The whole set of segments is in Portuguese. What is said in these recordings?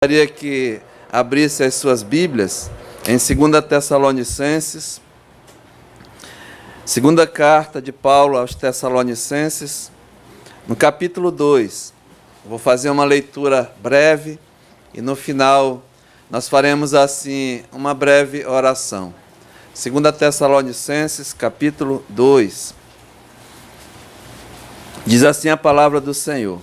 Gostaria que abrisse as suas Bíblias em 2 Tessalonicenses, segunda carta de Paulo aos Tessalonicenses, no capítulo 2. Vou fazer uma leitura breve e no final nós faremos assim uma breve oração. 2 Tessalonicenses, capítulo 2. Diz assim a palavra do Senhor.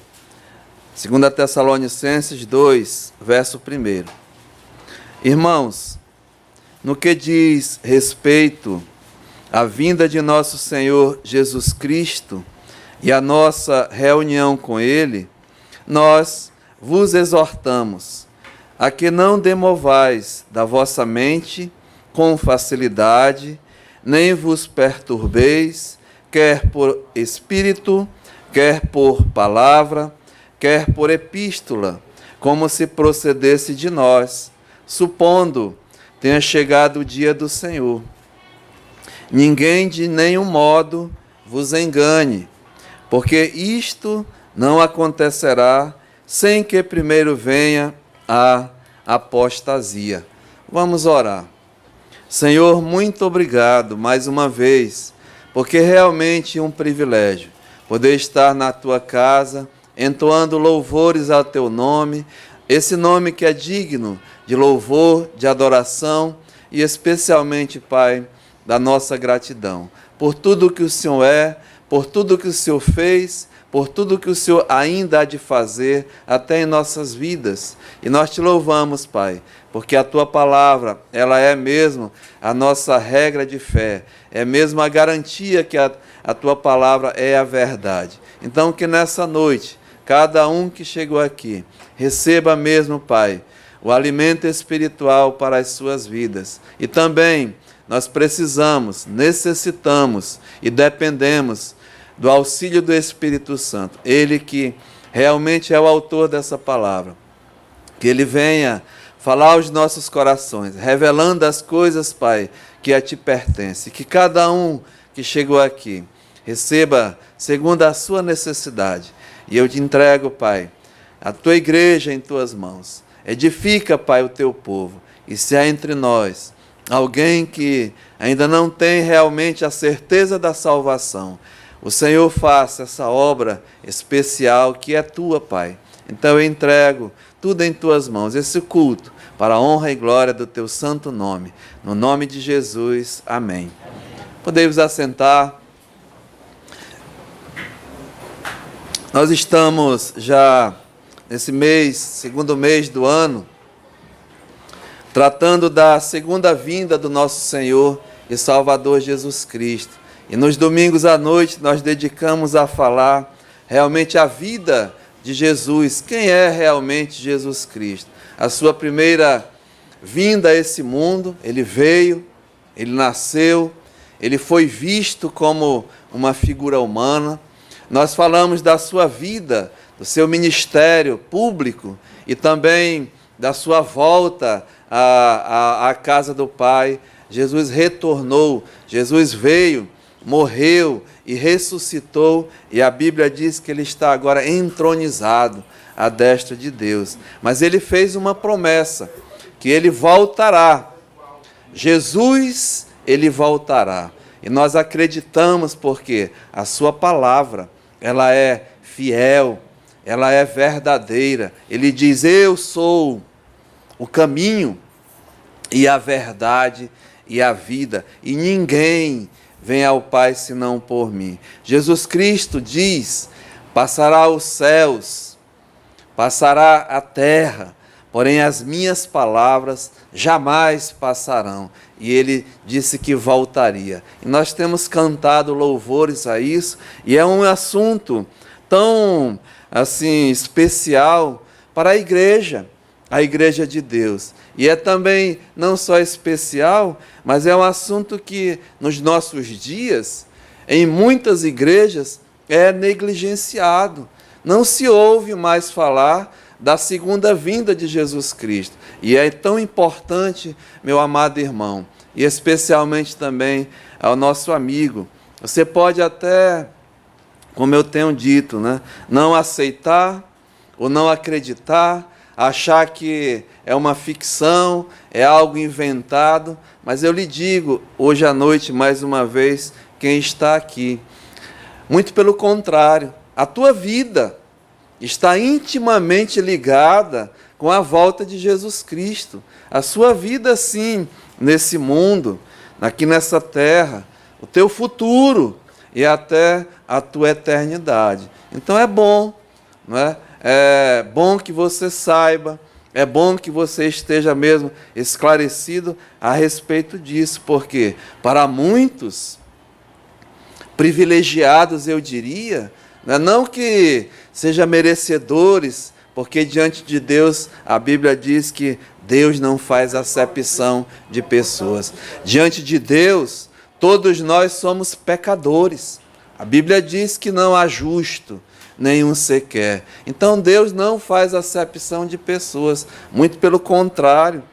2 Tessalonicenses 2, verso 1. Irmãos, no que diz respeito à vinda de nosso Senhor Jesus Cristo e à nossa reunião com Ele, nós vos exortamos a que não demovais da vossa mente com facilidade, nem vos perturbeis, quer por espírito, quer por palavra, quer por epístola, como se procedesse de nós, supondo tenha chegado o dia do Senhor. Ninguém de nenhum modo vos engane, porque isto não acontecerá sem que primeiro venha a apostasia. Vamos orar. Senhor, muito obrigado mais uma vez, porque realmente é um privilégio poder estar na tua casa, entoando louvores ao teu nome, esse nome que é digno de louvor, de adoração e especialmente, Pai, da nossa gratidão por tudo que o Senhor é, por tudo que o Senhor fez, por tudo que o Senhor ainda há de fazer até em nossas vidas. E nós te louvamos, Pai, porque a tua palavra, ela é mesmo a nossa regra de fé, é mesmo a garantia que a tua palavra é a verdade. Então, que nessa noite, cada um que chegou aqui, receba mesmo, Pai, o alimento espiritual para as suas vidas. E também nós precisamos, necessitamos e dependemos do auxílio do Espírito Santo. Ele que realmente é o autor dessa palavra. Que Ele venha falar aos nossos corações, revelando as coisas, Pai, que a Ti pertencem. Que cada um que chegou aqui receba segundo a sua necessidade. E eu te entrego, Pai, a tua igreja em tuas mãos. Edifica, Pai, o teu povo. E se há entre nós alguém que ainda não tem realmente a certeza da salvação, o Senhor faça essa obra especial que é tua, Pai. Então eu entrego tudo em tuas mãos, esse culto, para a honra e glória do teu santo nome. No nome de Jesus, amém. Podemos assentar. Nós estamos já nesse mês, segundo mês do ano, tratando da segunda vinda do nosso Senhor e Salvador Jesus Cristo. E nos domingos à noite nós dedicamos a falar realmente a vida de Jesus. Quem é realmente Jesus Cristo? A sua primeira vinda a esse mundo, Ele veio, Ele nasceu, Ele foi visto como uma figura humana. Nós falamos da sua vida, do seu ministério público e também da sua volta à casa do Pai. Jesus retornou, Jesus veio, morreu e ressuscitou, e a Bíblia diz que Ele está agora entronizado à destra de Deus. Mas Ele fez uma promessa, que Ele voltará. Jesus, Ele voltará. E nós acreditamos porque a sua palavra, ela é fiel, ela é verdadeira. Ele diz, eu sou o caminho e a verdade e a vida, e ninguém vem ao Pai senão por mim. Jesus Cristo diz, passará os céus, passará a terra, porém as minhas palavras jamais passarão. E Ele disse que voltaria. E nós temos cantado louvores a isso, e é um assunto tão assim especial para a igreja de Deus. E é também não só especial, mas é um assunto que nos nossos dias, em muitas igrejas, é negligenciado. Não se ouve mais falar da segunda vinda de Jesus Cristo. E é tão importante, meu amado irmão, e especialmente também ao nosso amigo. Você pode até, como eu tenho dito, não aceitar ou não acreditar, achar que é uma ficção, é algo inventado, mas eu lhe digo, hoje à noite, mais uma vez, quem está aqui, muito pelo contrário, a tua vida está intimamente ligada com a volta de Jesus Cristo. A sua vida, sim, nesse mundo, aqui nessa terra, o teu futuro e até a tua eternidade. Então é bom, não é? É bom que você saiba, é bom que você esteja mesmo esclarecido a respeito disso, porque para muitos privilegiados, eu diria, não que sejam merecedores, porque diante de Deus a Bíblia diz que Deus não faz acepção de pessoas. Diante de Deus, todos nós somos pecadores. A Bíblia diz que não há justo, nenhum sequer. Então Deus não faz acepção de pessoas, muito pelo contrário.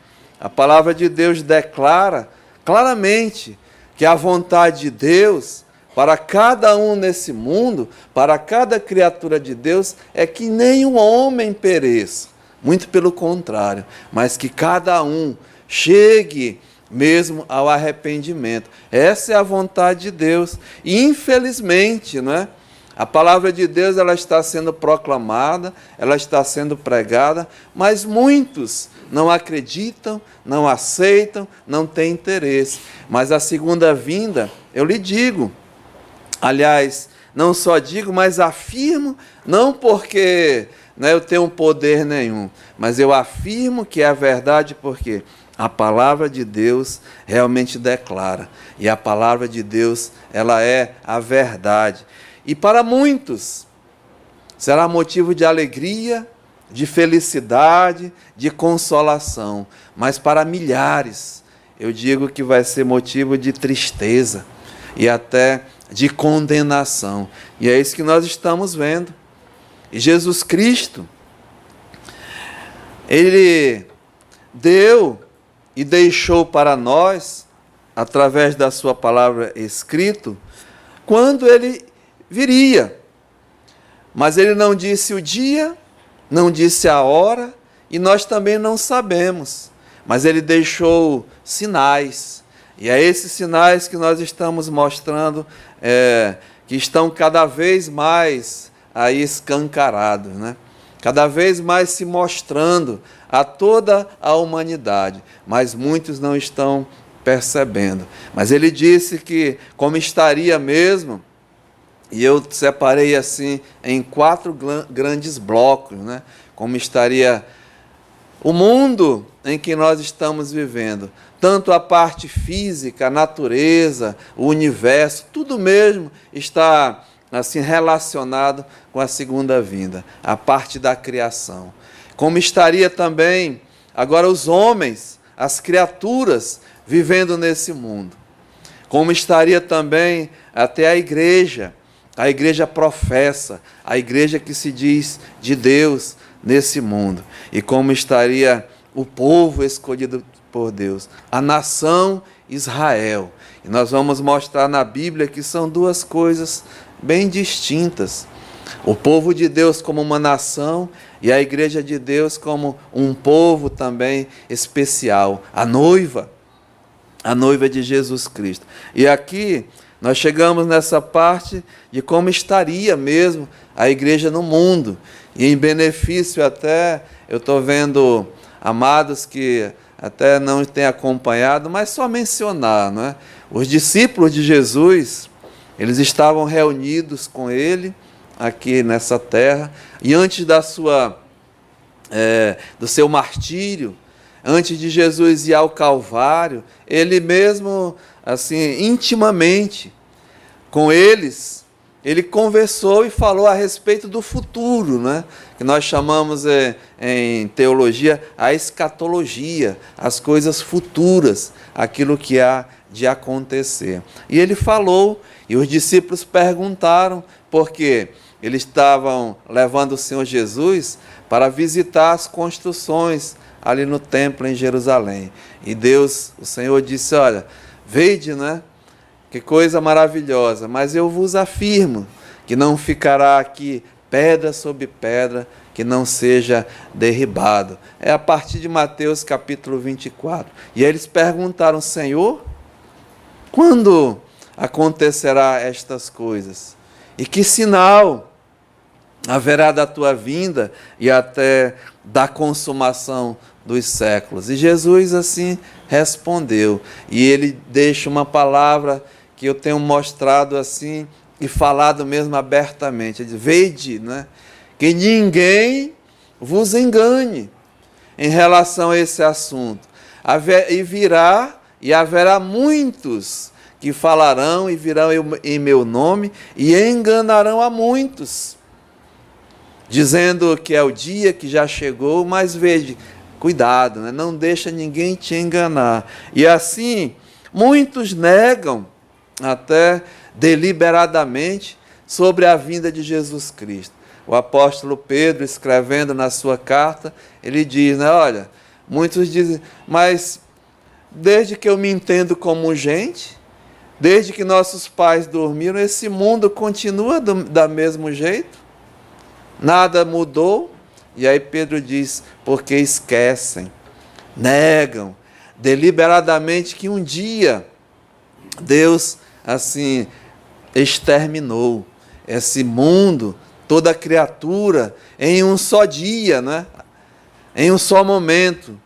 A palavra de Deus declara claramente que a vontade de Deus para cada um nesse mundo, para cada criatura de Deus, é que nenhum homem pereça, muito pelo contrário, mas que cada um chegue mesmo ao arrependimento. Essa é a vontade de Deus. E infelizmente, não é? A palavra de Deus, ela está sendo proclamada, ela está sendo pregada, mas muitos não acreditam, não aceitam, não têm interesse. Mas a segunda vinda, eu lhe digo, aliás, não só digo, mas afirmo, não porque eu tenho poder nenhum, mas eu afirmo que é a verdade porque a palavra de Deus realmente declara. E a palavra de Deus, ela é a verdade. E para muitos será motivo de alegria, de felicidade, de consolação. Mas para milhares, eu digo que vai ser motivo de tristeza e até de condenação. E é isso que nós estamos vendo. E Jesus Cristo, Ele deu e deixou para nós, através da sua palavra escrito, quando Ele viria. Mas Ele não disse o dia, não disse a hora, e nós também não sabemos. Mas Ele deixou sinais. E é esses sinais que nós estamos mostrando, que estão cada vez mais aí escancarados, né? Cada vez mais se mostrando a toda a humanidade, mas muitos não estão percebendo. Mas ele disse que, como estaria mesmo, e eu separei assim em 4 grandes blocos, né? Como estaria o mundo em que nós estamos vivendo, tanto a parte física, a natureza, o universo, tudo mesmo está assim relacionado com a segunda vinda, a parte da criação. Como estaria também agora os homens, as criaturas vivendo nesse mundo. Como estaria também até a igreja professa, a igreja que se diz de Deus nesse mundo. E como estaria o povo escolhido por Deus, a nação Israel. E nós vamos mostrar na Bíblia que são duas coisas bem distintas. O povo de Deus como uma nação e a igreja de Deus como um povo também especial, a noiva de Jesus Cristo. E aqui nós chegamos nessa parte de como estaria mesmo a igreja no mundo. E em benefício até, eu estou vendo amados que até não têm acompanhado, mas só mencionar, não é? Os discípulos de Jesus, eles estavam reunidos com ele aqui nessa terra, e antes do seu martírio, antes de Jesus ir ao Calvário, ele mesmo, assim, intimamente, com eles, ele conversou e falou a respeito do futuro, né? Que nós chamamos em teologia a escatologia, as coisas futuras, aquilo que há de acontecer. E ele falou, e os discípulos perguntaram, porque eles estavam levando o Senhor Jesus para visitar as construções ali no templo em Jerusalém. E Deus, o Senhor disse, olha, vede, né? Que coisa maravilhosa, mas eu vos afirmo que não ficará aqui pedra sobre pedra que não seja derribado. É a partir de Mateus capítulo 24. E aí eles perguntaram: Senhor, quando acontecerá estas coisas? E que sinal haverá da tua vinda e até da consumação dos séculos? E Jesus assim respondeu. E ele deixa uma palavra que eu tenho mostrado assim e falado mesmo abertamente. Ele diz: vede, né, que ninguém vos engane em relação a esse assunto. E haverá muitos que falarão e virão em meu nome e enganarão a muitos, dizendo que é o dia que já chegou, mas veja, cuidado, né? Não deixa ninguém te enganar. E assim, muitos negam até deliberadamente sobre a vinda de Jesus Cristo. O apóstolo Pedro, escrevendo na sua carta, ele diz, né, olha, muitos dizem, mas desde que eu me entendo como gente, desde que nossos pais dormiram, esse mundo continua do mesmo jeito, nada mudou. E aí Pedro diz, porque esquecem, negam deliberadamente que um dia Deus assim exterminou esse mundo, toda a criatura, em um só dia, né? Em um só momento,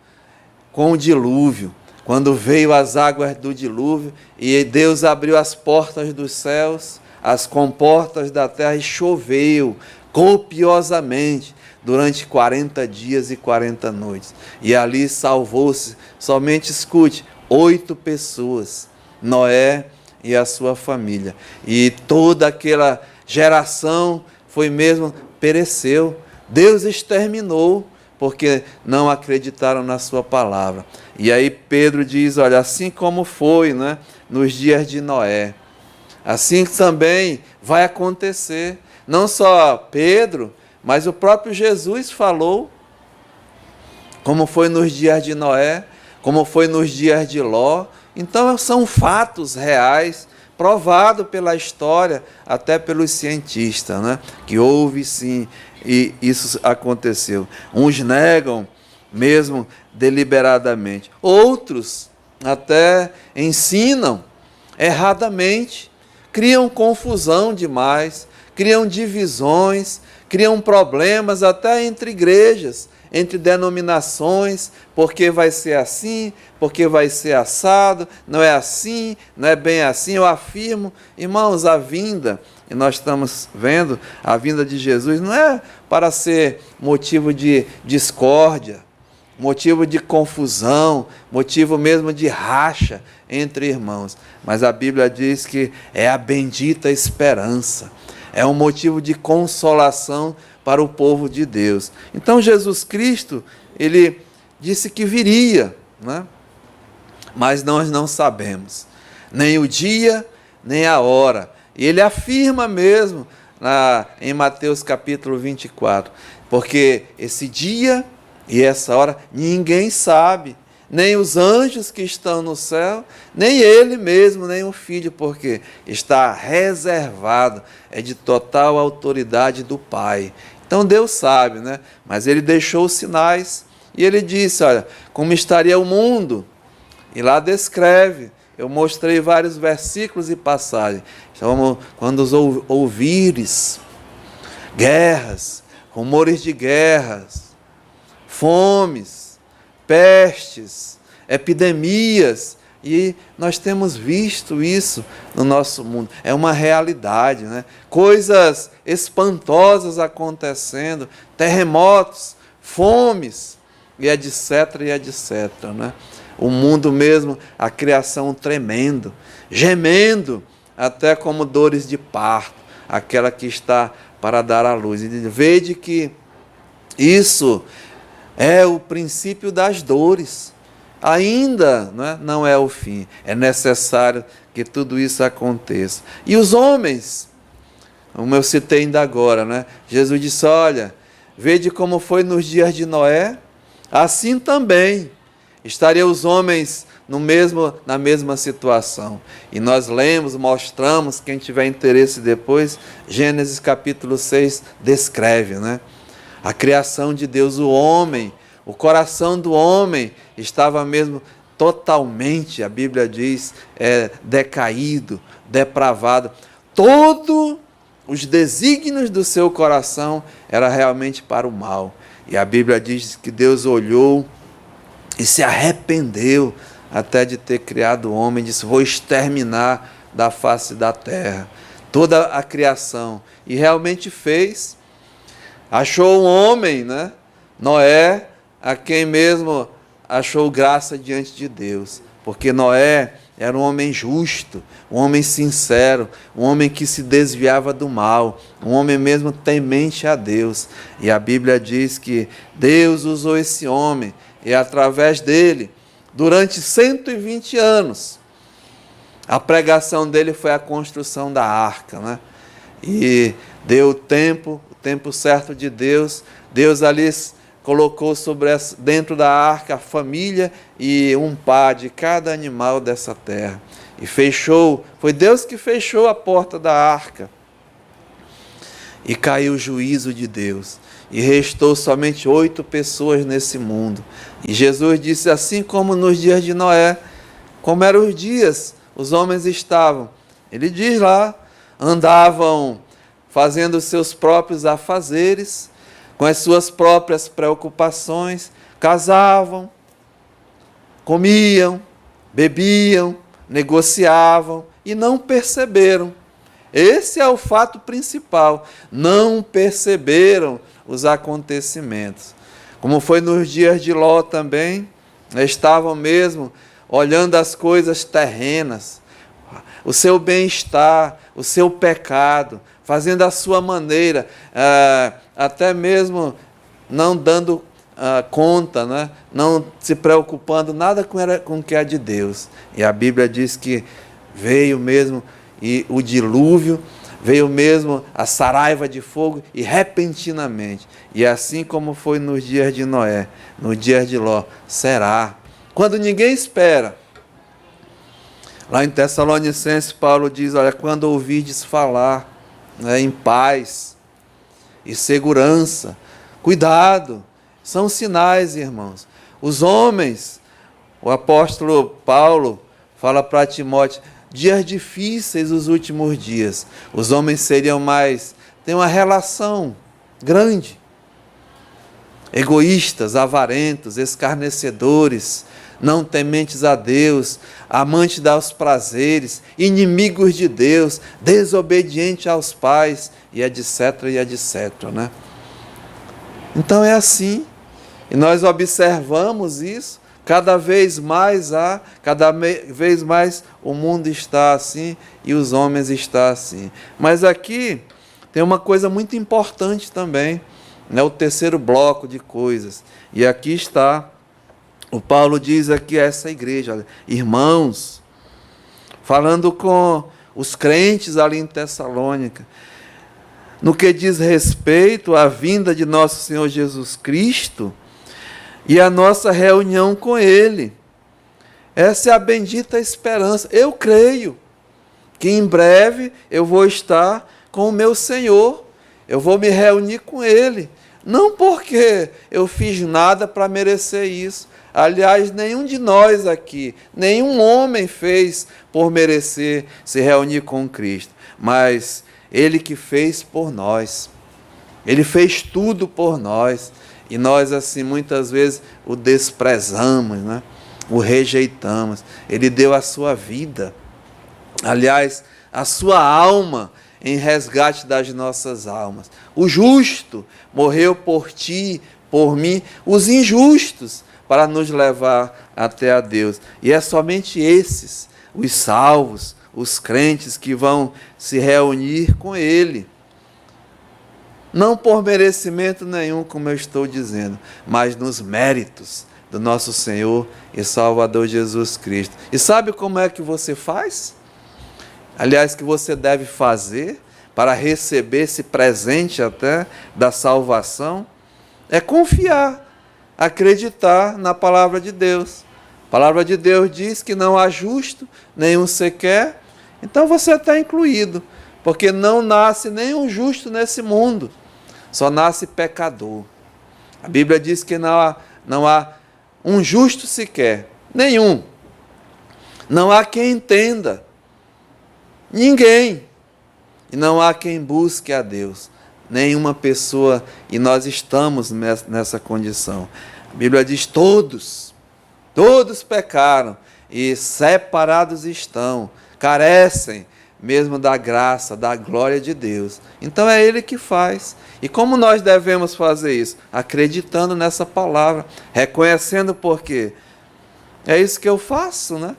com o dilúvio, quando veio as águas do dilúvio e Deus abriu as portas dos céus, as comportas da terra e choveu copiosamente durante 40 dias e 40 noites. E ali salvou-se, somente escute, 8 pessoas, Noé e a sua família. E toda aquela geração foi mesmo, pereceu. Deus exterminou, porque não acreditaram na sua palavra. E aí Pedro diz, olha, assim como foi, né, nos dias de Noé, assim também vai acontecer. Não só Pedro, mas o próprio Jesus falou, como foi nos dias de Noé, como foi nos dias de Ló. Então são fatos reais, provados pela história, até pelos cientistas, né? Que houve sim, e isso aconteceu. Uns negam mesmo deliberadamente, outros até ensinam erradamente, criam confusão demais, criam divisões, criam problemas até entre igrejas, entre denominações, porque vai ser assim, porque vai ser assado, não é assim, não é bem assim. Eu afirmo, irmãos, a vinda, e nós estamos vendo, a vinda de Jesus não é para ser motivo de discórdia, motivo de confusão, motivo mesmo de racha entre irmãos, mas a Bíblia diz que é a bendita esperança, é um motivo de consolação para o povo de Deus. Então Jesus Cristo, ele disse que viria, né? Mas nós não sabemos nem o dia, nem a hora. E ele afirma mesmo em Mateus capítulo 24, porque esse dia e essa hora ninguém sabe, nem os anjos que estão no céu, nem ele mesmo, nem o Filho, porque está reservado, é de total autoridade do Pai. Então Deus sabe, né? Mas ele deixou os sinais e ele disse, olha, como estaria o mundo? E lá descreve, eu mostrei vários versículos e passagens. Então, quando os ouvires guerras, rumores de guerras, fomes, pestes, epidemias, e nós temos visto isso no nosso mundo. É uma realidade, né? Coisas espantosas acontecendo, terremotos, fomes, e etc, né? O mundo mesmo, a criação tremendo, gemendo, até como dores de parto, aquela que está para dar à luz. E vede que isso é o princípio das dores. Ainda não é o fim. É necessário que tudo isso aconteça. E os homens, como eu citei ainda agora, né? Jesus disse, olha, vede como foi nos dias de Noé, assim também estariam os homens na mesma situação. E nós lemos, mostramos, quem tiver interesse depois, Gênesis capítulo 6 descreve, né? A criação de Deus, o homem, o coração do homem estava mesmo totalmente, a Bíblia diz, decaído, depravado. Todos os desígnios do seu coração era realmente para o mal. E a Bíblia diz que Deus olhou e se arrependeu até de ter criado o homem, disse: vou exterminar da face da terra toda a criação. E realmente fez. Achou um homem, né? Noé, a quem mesmo achou graça diante de Deus. Porque Noé era um homem justo, um homem sincero, um homem que se desviava do mal, um homem mesmo temente a Deus. E a Bíblia diz que Deus usou esse homem, e através dele, durante 120 anos, a pregação dele foi a construção da arca, né? E deu o tempo certo de Deus. Deus ali colocou dentro da arca a família e um par de cada animal dessa terra. E fechou, foi Deus que fechou a porta da arca. E caiu o juízo de Deus. E restou somente 8 pessoas nesse mundo. E Jesus disse: assim como nos dias de Noé, como eram os dias, os homens estavam. Ele diz lá, andavam fazendo os seus próprios afazeres, com as suas próprias preocupações, casavam, comiam, bebiam, negociavam e não perceberam. Esse é o fato principal. Não perceberam os acontecimentos. Como foi nos dias de Ló também, estavam mesmo olhando as coisas terrenas, o seu bem-estar, o seu pecado, fazendo a sua maneira, até mesmo não dando conta, né? Não se preocupando nada com o que é de Deus. E a Bíblia diz que veio mesmo o dilúvio, veio mesmo a saraiva de fogo e repentinamente. E assim como foi nos dias de Noé, nos dias de Ló, será. Quando ninguém espera. Lá em Tessalonicenses, Paulo diz: olha, quando ouvirdes falar, né, em paz e segurança, cuidado, são sinais, irmãos. Os homens, o apóstolo Paulo fala para Timóteo: dias difíceis os últimos dias. Os homens seriam tem uma relação grande. Egoístas, avarentos, escarnecedores, não tementes a Deus, amantes dos prazeres, inimigos de Deus, desobedientes aos pais, e etc, né? Então é assim, e nós observamos isso, cada vez mais o mundo está assim, e os homens estão assim. Mas aqui tem uma coisa muito importante também, né? O terceiro bloco de coisas, e aqui está. O Paulo diz aqui a essa igreja: olha, irmãos, falando com os crentes ali em Tessalônica, no que diz respeito à vinda de nosso Senhor Jesus Cristo e a nossa reunião com Ele. Essa é a bendita esperança. Eu creio que em breve eu vou estar com o meu Senhor, eu vou me reunir com Ele. Não porque eu fiz nada para merecer isso. Aliás, nenhum de nós aqui, nenhum homem fez por merecer se reunir com Cristo. Mas Ele que fez por nós. Ele fez tudo por nós. E nós, assim, muitas vezes o desprezamos, né? O rejeitamos. Ele deu a sua vida. Aliás, a sua alma em resgate das nossas almas. O justo morreu por ti, por mim, os injustos, para nos levar até a Deus. E é somente esses, os salvos, os crentes, que vão se reunir com Ele. Não por merecimento nenhum, como eu estou dizendo, mas nos méritos do nosso Senhor e Salvador Jesus Cristo. E sabe como é que você faz? Aliás, que você deve fazer para receber esse presente até da salvação? É confiar, acreditar na palavra de Deus. A palavra de Deus diz que não há justo, nenhum sequer. Então você está incluído, porque não nasce nenhum justo nesse mundo, só nasce pecador. A Bíblia diz que não há um justo sequer, nenhum. Não há quem entenda, ninguém. E não há quem busque a Deus, nenhuma pessoa, e nós estamos nessa condição. A Bíblia diz: todos pecaram e separados estão, carecem mesmo da graça, da glória de Deus. Então é Ele que faz. E como nós devemos fazer isso? Acreditando nessa palavra, reconhecendo por quê? É isso que eu faço, né?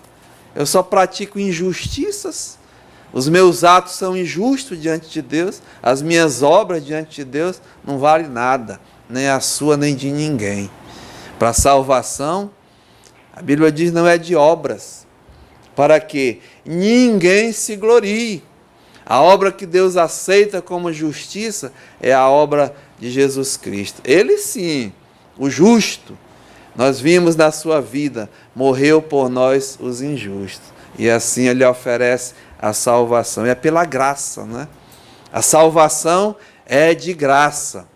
Eu só pratico injustiças, os meus atos são injustos diante de Deus, as minhas obras diante de Deus não valem nada, nem a sua, nem de ninguém. Para a salvação, a Bíblia diz, não é de obras, para que ninguém se glorie. A obra que Deus aceita como justiça é a obra de Jesus Cristo. Ele sim, o justo, nós vimos na sua vida, morreu por nós os injustos. E assim Ele oferece a salvação. É pela graça, né? A salvação é de graça.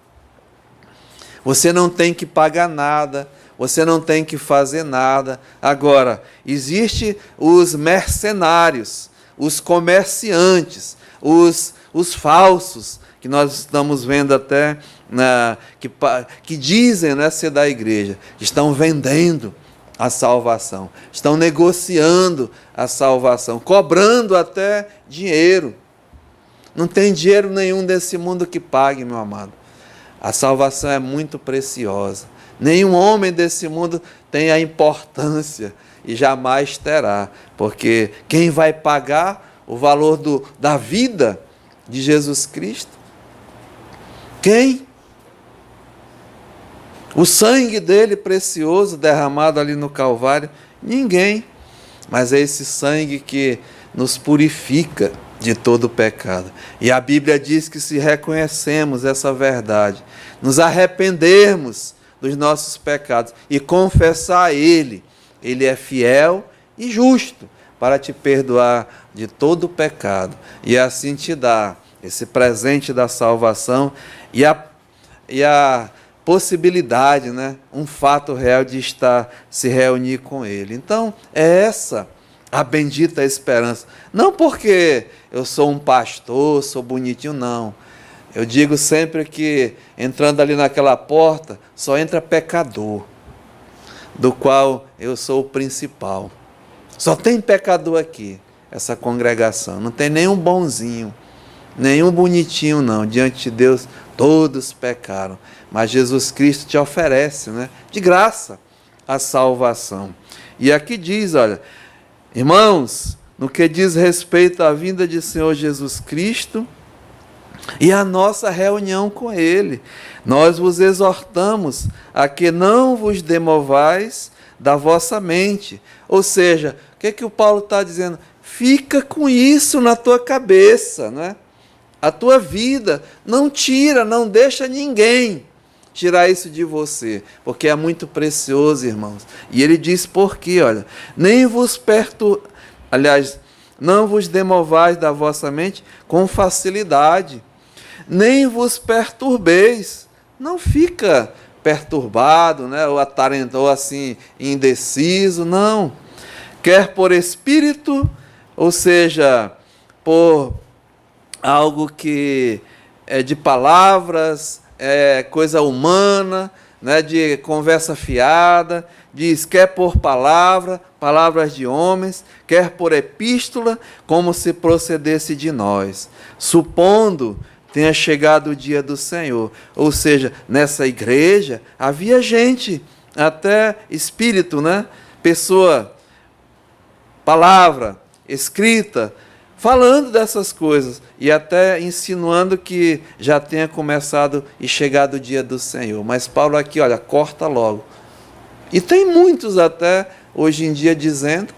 Você não tem que pagar nada, você não tem que fazer nada. Agora, existem os mercenários, os comerciantes, os falsos, que nós estamos vendo até, que dizem, né, ser da igreja, estão vendendo a salvação, estão negociando a salvação, cobrando até dinheiro. Não tem dinheiro nenhum desse mundo que pague, meu amado. A salvação é muito preciosa. Nenhum homem desse mundo tem a importância e jamais terá, porque quem vai pagar o valor da vida de Jesus Cristo? Quem? O sangue dele precioso derramado ali no Calvário? Ninguém. Mas é esse sangue que nos purifica de todo o pecado. E a Bíblia diz que se reconhecemos essa verdade, nos arrependermos dos nossos pecados e confessar a Ele, Ele é fiel e justo para te perdoar de todo o pecado e assim te dar esse presente da salvação e a possibilidade, né, um fato real de se reunir com Ele. Então, é essa a bendita esperança. Não porque eu sou um pastor, sou bonitinho, não. Eu digo sempre que, entrando ali naquela porta, só entra pecador, do qual eu sou o principal. Só tem pecador aqui, essa congregação. Não tem nenhum bonzinho, nenhum bonitinho, não. Diante de Deus, todos pecaram. Mas Jesus Cristo te oferece, né, de graça, a salvação. E aqui diz, olha, irmãos, no que diz respeito à vinda de Senhor Jesus Cristo e a nossa reunião com Ele, nós vos exortamos a que não vos demovais da vossa mente. Ou seja, o que o Paulo está dizendo? Fica com isso na tua cabeça, né? A tua vida, não tira, não deixa ninguém tirar isso de você, porque é muito precioso, irmãos. E ele diz por quê, olha, não vos demovais da vossa mente com facilidade, nem vos perturbeis. Não fica perturbado, né, ou atarento, ou assim, indeciso, não. Quer por espírito, ou seja, por algo que é de palavras, é coisa humana, né, de conversa fiada, diz, quer por palavras de homens, quer por epístola, como se procedesse de nós, supondo tenha chegado o dia do Senhor. Ou seja, nessa igreja havia gente, até espírito, né, pessoa, palavra, escrita, falando dessas coisas e até insinuando que já tenha começado e chegado o dia do Senhor. Mas Paulo aqui, olha, corta logo. E tem muitos até hoje em dia dizendo,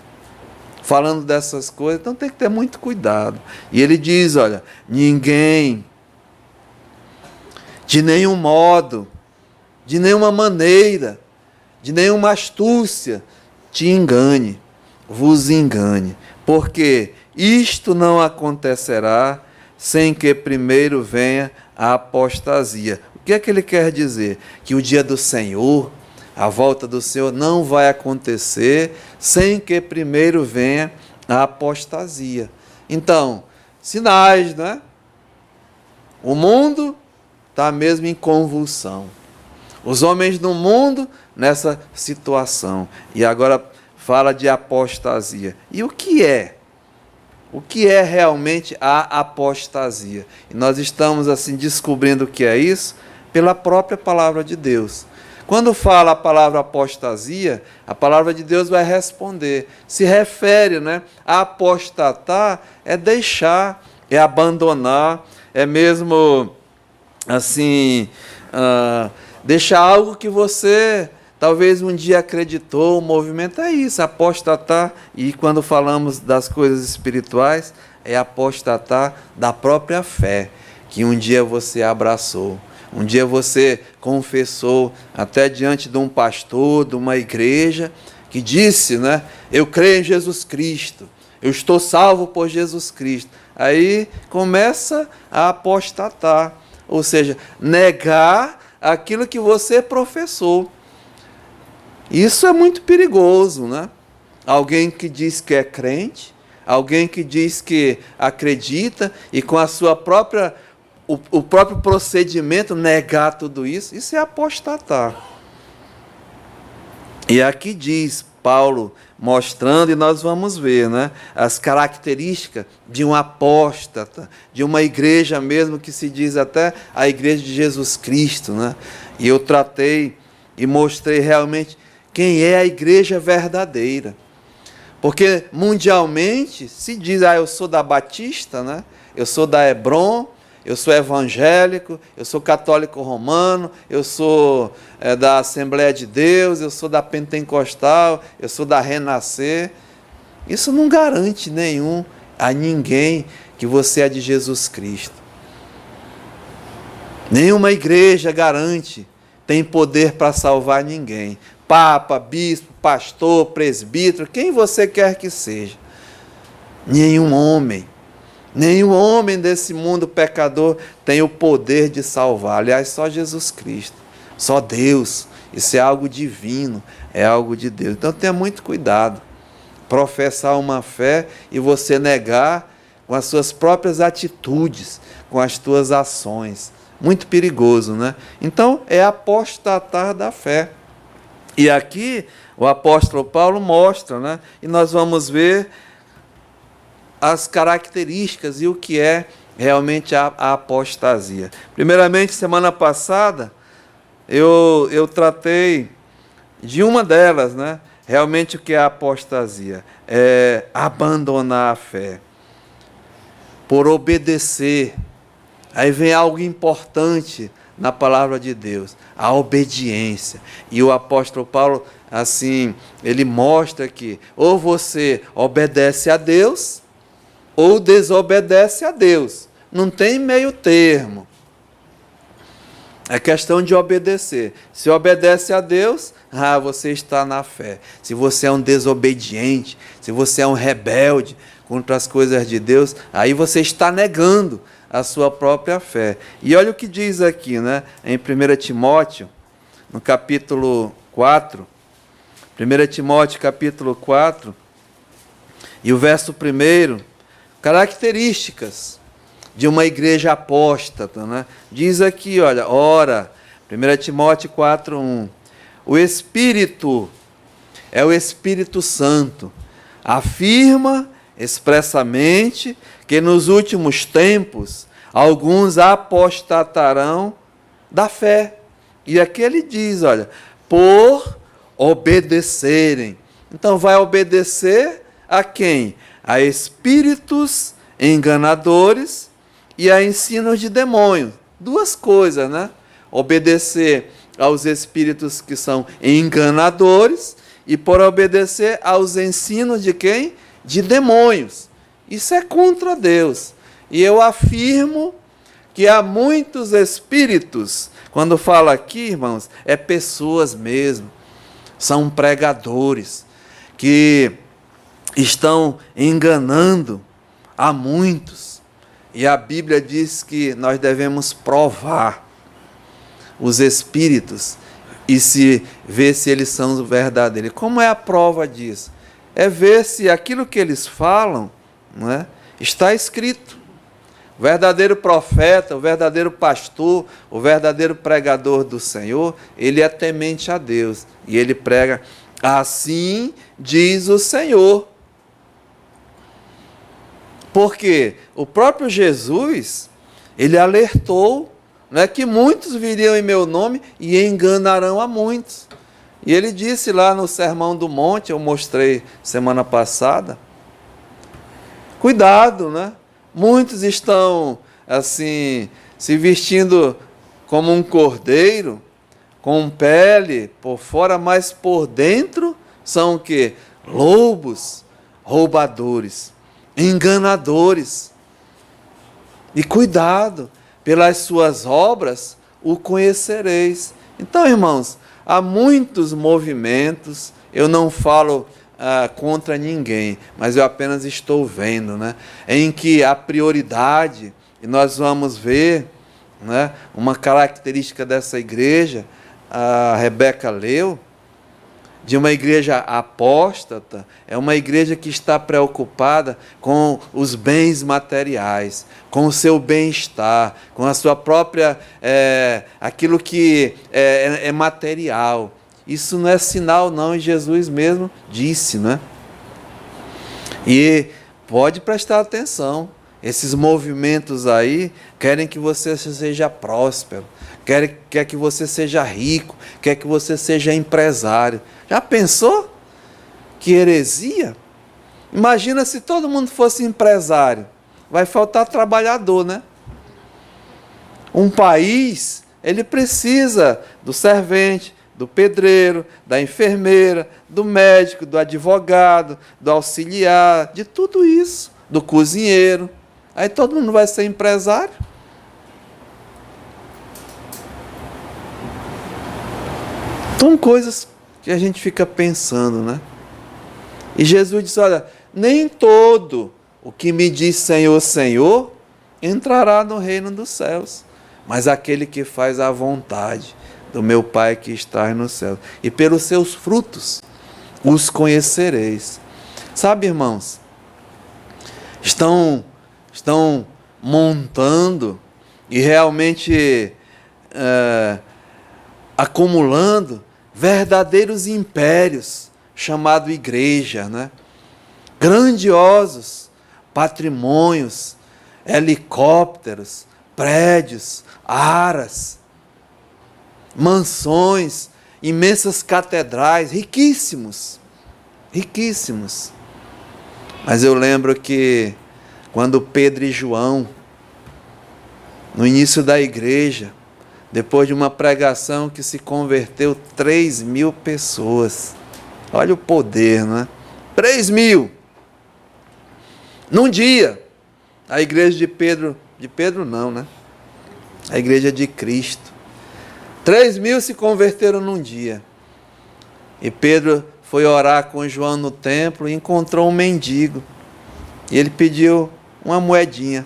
falando dessas coisas, então tem que ter muito cuidado. E ele diz, olha, ninguém, de nenhum modo, de nenhuma maneira, de nenhuma astúcia, te engane, vos engane, porque isto não acontecerá sem que primeiro venha a apostasia. O que é que ele quer dizer? Que o dia do Senhor, a volta do Senhor, não vai acontecer sem que primeiro venha a apostasia. Então, sinais, né? O mundo está mesmo em convulsão. Os homens do mundo nessa situação. E agora fala de apostasia. E o que é? O que é realmente a apostasia? E nós estamos assim descobrindo o que é isso pela própria palavra de Deus. Quando fala a palavra apostasia, a palavra de Deus vai responder. Se refere, né? A apostatar é deixar, é abandonar, é mesmo assim, deixar algo que você talvez um dia acreditou, o movimento é isso, apostatar. E quando falamos das coisas espirituais, é apostatar da própria fé, que um dia você abraçou. Um dia você confessou até diante de um pastor, de uma igreja, que disse, né? Eu creio em Jesus Cristo, eu estou salvo por Jesus Cristo. Aí começa a apostatar, ou seja, negar aquilo que você professou. Isso é muito perigoso, né? Alguém que diz que é crente, alguém que diz que acredita e com a sua própria o próprio procedimento negar tudo isso é apostatar. E aqui diz Paulo, mostrando, e nós vamos ver, né, as características de um apóstata, de uma igreja mesmo que se diz até a igreja de Jesus Cristo, né? E eu tratei e mostrei realmente quem é a igreja verdadeira. Porque mundialmente se diz, eu sou da Batista, né? Eu sou da Hebron, eu sou evangélico, eu sou católico romano, eu sou da Assembleia de Deus, eu sou da Pentecostal, eu sou da Renascer. Isso não garante a ninguém que você é de Jesus Cristo. Nenhuma igreja garante, tem poder para salvar ninguém. Papa, bispo, pastor, presbítero, quem você quer que seja. Nenhum homem desse mundo pecador tem o poder de salvar. Aliás, só Jesus Cristo, só Deus. Isso é algo divino, é algo de Deus. Então tenha muito cuidado. Professar uma fé e você negar com as suas próprias atitudes, com as suas ações. Muito perigoso, né? Então é apostatar da fé. E aqui o apóstolo Paulo mostra, né? E nós vamos ver as características e o que é realmente a apostasia. Primeiramente, semana passada, eu tratei de uma delas, né? Realmente o que é a apostasia? É abandonar a fé por obedecer. Aí vem algo importante na palavra de Deus, a obediência. E o apóstolo Paulo, assim, ele mostra que ou você obedece a Deus, ou desobedece a Deus. Não tem meio termo. É questão de obedecer. Se obedece a Deus, você está na fé. Se você é um desobediente, se você é um rebelde contra as coisas de Deus, aí você está negando a sua própria fé. E olha o que diz aqui, né? Em 1 Timóteo, no capítulo 4, 1 Timóteo capítulo 4, e o verso 1, características de uma igreja apóstata, né? Diz aqui, olha, ora, 1 Timóteo 4:1, o Espírito é o Espírito Santo, afirma expressamente que nos últimos tempos alguns apostatarão da fé. E aqui ele diz, olha, por obedecerem. Então vai obedecer a quem? A espíritos enganadores e a ensinos de demônios. Duas coisas, né? Obedecer aos espíritos que são enganadores e por obedecer aos ensinos de quem? De demônios. Isso é contra Deus. E eu afirmo que há muitos espíritos, quando falo aqui, irmãos, é pessoas mesmo, são pregadores, que estão enganando a muitos. E a Bíblia diz que nós devemos provar os espíritos e ver se eles são verdadeiros. Como é a prova disso? É ver se aquilo que eles falam, não é, está escrito. O verdadeiro profeta, o verdadeiro pastor, o verdadeiro pregador do Senhor, ele é temente a Deus. E ele prega, assim diz o Senhor. Porque o próprio Jesus, ele alertou, né, que muitos viriam em meu nome e enganarão a muitos. E ele disse lá no Sermão do Monte, eu mostrei semana passada, cuidado, né? Muitos estão, assim, se vestindo como um cordeiro, com pele por fora, mas por dentro são o quê? Lobos, roubadores, enganadores. E cuidado, pelas suas obras o conhecereis. Então, irmãos, há muitos movimentos, eu não falo contra ninguém, mas eu apenas estou vendo, né, em que a prioridade, e nós vamos ver, né, uma característica dessa igreja, a Rebeca leu, de uma igreja apóstata, é uma igreja que está preocupada com os bens materiais, com o seu bem-estar, com a sua própria, aquilo que é material. Isso não é sinal, não, e Jesus mesmo disse, né? E pode prestar atenção, esses movimentos aí querem que você seja próspero, quer que você seja rico, quer que você seja empresário. Já pensou? Que heresia? Imagina se todo mundo fosse empresário. Vai faltar trabalhador, né? Um país, ele precisa do servente, do pedreiro, da enfermeira, do médico, do advogado, do auxiliar, de tudo isso, do cozinheiro. Aí todo mundo vai ser empresário? São coisas que a gente fica pensando, né? E Jesus disse, olha, nem todo o que me diz Senhor, Senhor, entrará no reino dos céus, mas aquele que faz a vontade do meu Pai que está no céu. E pelos seus frutos os conhecereis. Sabe, irmãos, estão montando e realmente acumulando verdadeiros impérios, chamado igreja, né? Grandiosos patrimônios, helicópteros, prédios, aras, mansões, imensas catedrais, riquíssimos, riquíssimos. Mas eu lembro que quando Pedro e João, no início da igreja, depois de uma pregação que se converteu 3.000 pessoas. Olha o poder, não é? 3.000. Num dia. A igreja de Pedro não, né? A igreja de Cristo. 3.000 se converteram num dia. E Pedro foi orar com João no templo e encontrou um mendigo. E ele pediu uma moedinha.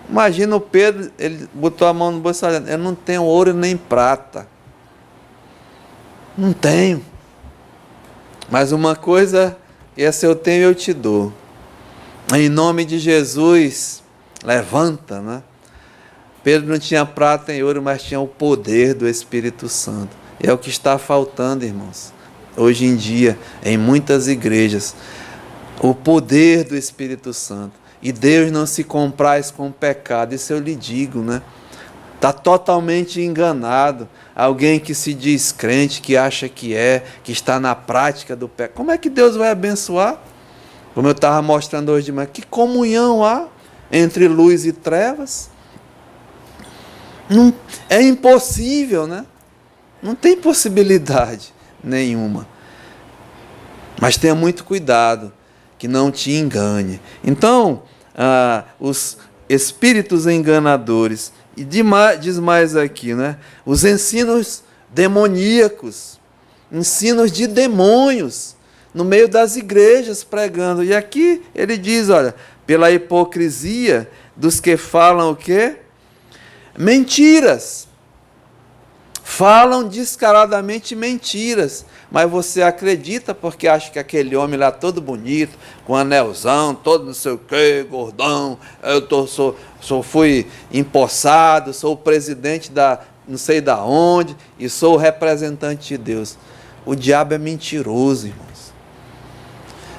Imagina o Pedro, ele botou a mão no bolso e falou, eu não tenho ouro nem prata. Não tenho. Mas uma coisa, essa eu tenho e eu te dou. Em nome de Jesus, levanta, né? Pedro não tinha prata nem ouro, mas tinha o poder do Espírito Santo. E é o que está faltando, irmãos. Hoje em dia, em muitas igrejas, o poder do Espírito Santo. E Deus não se compraz com o pecado, isso eu lhe digo, né? Está totalmente enganado. Alguém que se diz crente, que acha que está na prática do pecado. Como é que Deus vai abençoar? Como eu estava mostrando hoje de manhã, que comunhão há entre luz e trevas? Não, é impossível, né? Não tem possibilidade nenhuma. Mas tenha muito cuidado, que não te engane. Então, os espíritos enganadores, e diz mais aqui, né? Os ensinos demoníacos, ensinos de demônios, no meio das igrejas pregando. E aqui ele diz, olha, pela hipocrisia dos que falam o quê? Mentiras. Falam descaradamente mentiras, mas você acredita porque acha que aquele homem lá todo bonito, com anelzão, todo não sei o quê, gordão, fui empossado, sou o presidente da não sei da onde e sou o representante de Deus. O diabo é mentiroso, irmãos.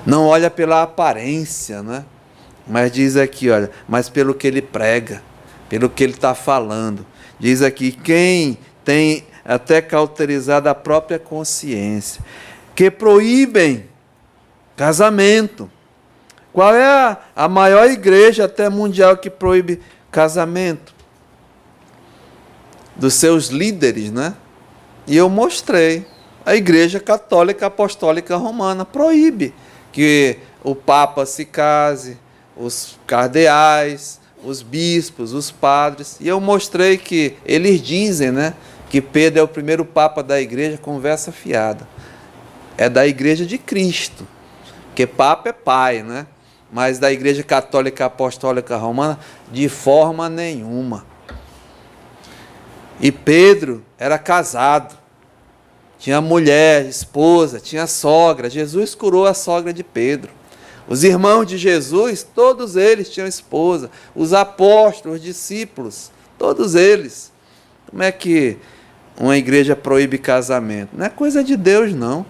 Não olha pela aparência, né? Mas diz aqui, olha, mas pelo que ele prega, pelo que ele está falando. Diz aqui, quem tem até cauterizado a própria consciência, que proíbem casamento. Qual é a maior igreja até mundial que proíbe casamento? Dos seus líderes, né? E eu mostrei. A Igreja Católica Apostólica Romana proíbe que o Papa se case, os cardeais, os bispos, os padres. E eu mostrei que eles dizem, né, que Pedro é o primeiro Papa da Igreja, conversa fiada. É da Igreja de Cristo, porque Papa é pai, né? Mas da Igreja Católica Apostólica Romana, de forma nenhuma. E Pedro era casado, tinha mulher, esposa, tinha sogra. Jesus curou a sogra de Pedro. Os irmãos de Jesus, todos eles tinham esposa. Os apóstolos, os discípulos, todos eles. Como é que uma igreja proíbe casamento? Não é coisa de Deus, não.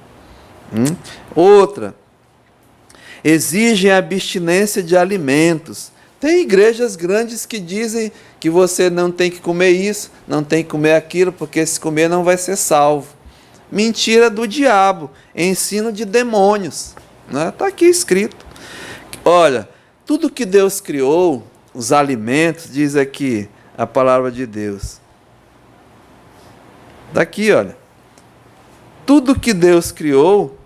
Outra, exigem abstinência de alimentos. Tem igrejas grandes que dizem que você não tem que comer isso, não tem que comer aquilo, porque se comer não vai ser salvo. Mentira do diabo, ensino de demônios. Está aqui escrito. Olha, tudo que Deus criou, os alimentos, diz aqui a palavra de Deus. Daqui, olha. Tudo que Deus criou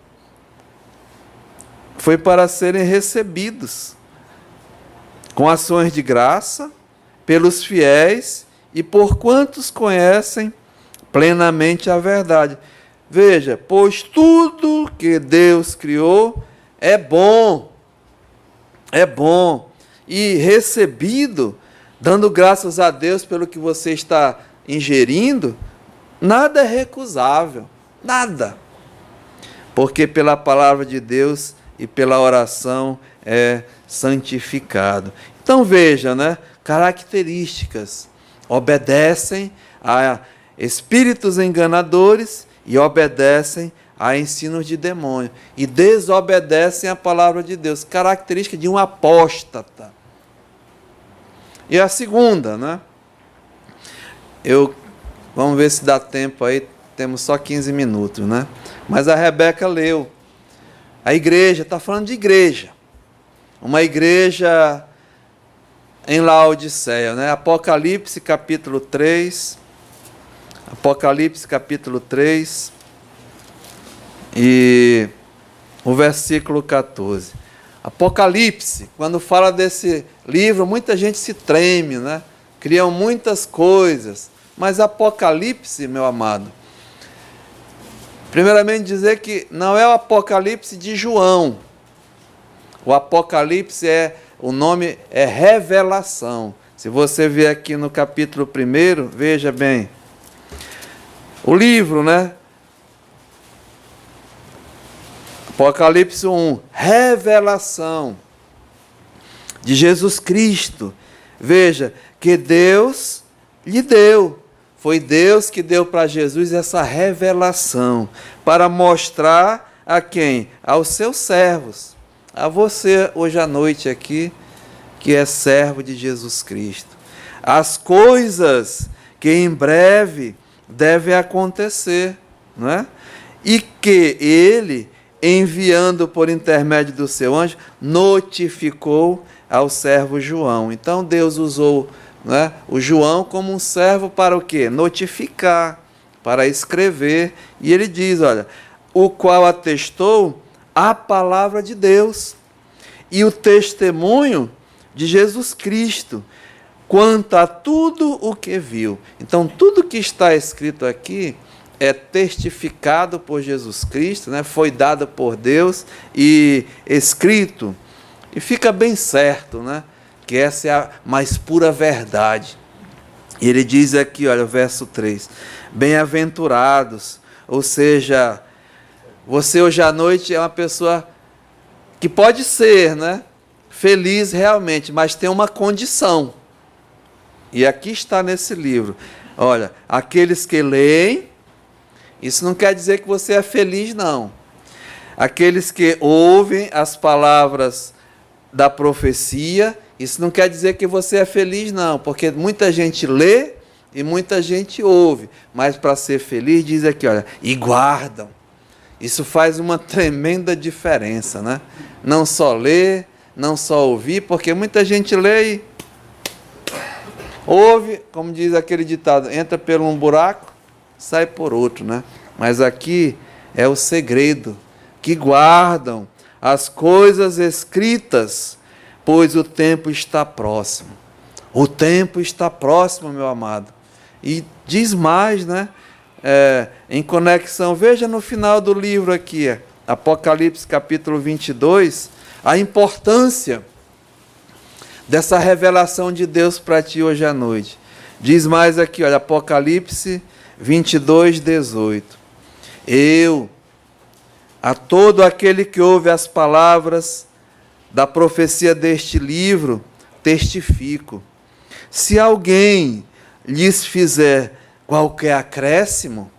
foi para serem recebidos com ações de graça, pelos fiéis e por quantos conhecem plenamente a verdade. Veja, pois tudo que Deus criou é bom, e recebido, dando graças a Deus pelo que você está ingerindo, nada é recusável, nada, porque pela palavra de Deus e pela oração é santificado. Então veja, né? Características, obedecem a espíritos enganadores e obedecem a ensinos de demônio e desobedecem a palavra de Deus, característica de um apóstata. E a segunda, né? Vamos ver se dá tempo aí, temos só 15 minutos, né? Mas a Rebeca leu. A igreja, está falando de igreja. Uma igreja em Laodiceia, né? Apocalipse capítulo 3. Apocalipse capítulo 3. E o versículo 14. Apocalipse, quando fala desse livro, muita gente se treme, né? Criam muitas coisas. Mas Apocalipse, meu amado, primeiramente dizer que não é o Apocalipse de João. O Apocalipse o nome é revelação. Se você ver aqui no capítulo 1, veja bem. O livro, né? Apocalipse 1, revelação de Jesus Cristo. Veja, que Deus lhe deu. Foi Deus que deu para Jesus essa revelação, para mostrar a quem? Aos seus servos. A você hoje à noite aqui, que é servo de Jesus Cristo. As coisas que em breve devem acontecer, não é? E que ele, enviando por intermédio do seu anjo, notificou ao servo João. Então Deus usou, não é, o João como um servo para o quê? Notificar, para escrever. E ele diz, olha, o qual atestou a palavra de Deus e o testemunho de Jesus Cristo, quanto a tudo o que viu. Então, tudo que está escrito aqui é testificado por Jesus Cristo, né? Foi dado por Deus e escrito, e fica bem certo, né? Que essa é a mais pura verdade. E ele diz aqui, olha, o verso 3, bem-aventurados, ou seja, você hoje à noite é uma pessoa que pode ser, né? Feliz realmente, mas tem uma condição. E aqui está nesse livro. Olha, aqueles que leem, isso não quer dizer que você é feliz, não. Aqueles que ouvem as palavras da profecia, isso não quer dizer que você é feliz, não, porque muita gente lê e muita gente ouve, mas para ser feliz, diz aqui, olha, e guardam. Isso faz uma tremenda diferença, né? Não só ler, não só ouvir, porque muita gente lê e ouve, como diz aquele ditado, entra por um buraco, sai por outro, né? Mas aqui é o segredo, que guardam as coisas escritas, pois o tempo está próximo. O tempo está próximo, meu amado. E diz mais, né? Em conexão, veja no final do livro aqui, Apocalipse capítulo 22, a importância dessa revelação de Deus para ti hoje à noite. Diz mais aqui, olha, Apocalipse 22, 18. Eu, a todo aquele que ouve as palavras da profecia deste livro, testifico. Se alguém lhes fizer qualquer acréscimo,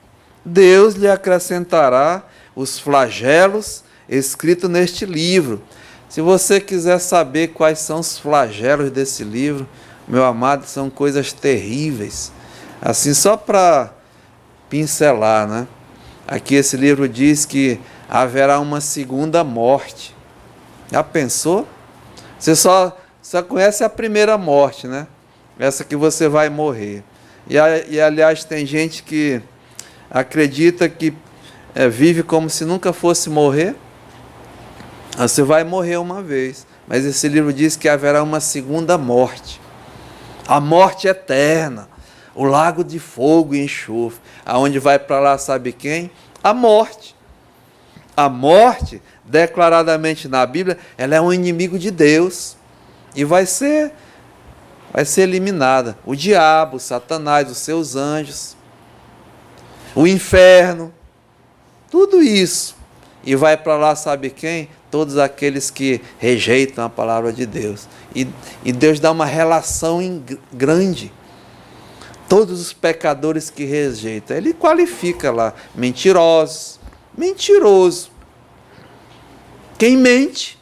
Deus lhe acrescentará os flagelos escritos neste livro. Se você quiser saber quais são os flagelos desse livro, meu amado, são coisas terríveis. Assim, só para pincelar, né? Aqui esse livro diz que haverá uma segunda morte. Já pensou? Você só conhece a primeira morte, né? Essa que você vai morrer. E aliás, tem gente que acredita que vive como se nunca fosse morrer. Você vai morrer uma vez. Mas esse livro diz que haverá uma segunda morte. A morte eterna. O lago de fogo e enxofre. Aonde vai para lá, sabe quem? A morte. A morte, declaradamente na Bíblia, ela é um inimigo de Deus. E vai ser eliminada. O diabo, Satanás, os seus anjos, o inferno, tudo isso. E vai para lá, sabe quem? Todos aqueles que rejeitam a palavra de Deus. E Deus dá uma relação grande. Todos os pecadores que rejeitam. Ele qualifica lá, mentirosos, mentiroso. Quem mente?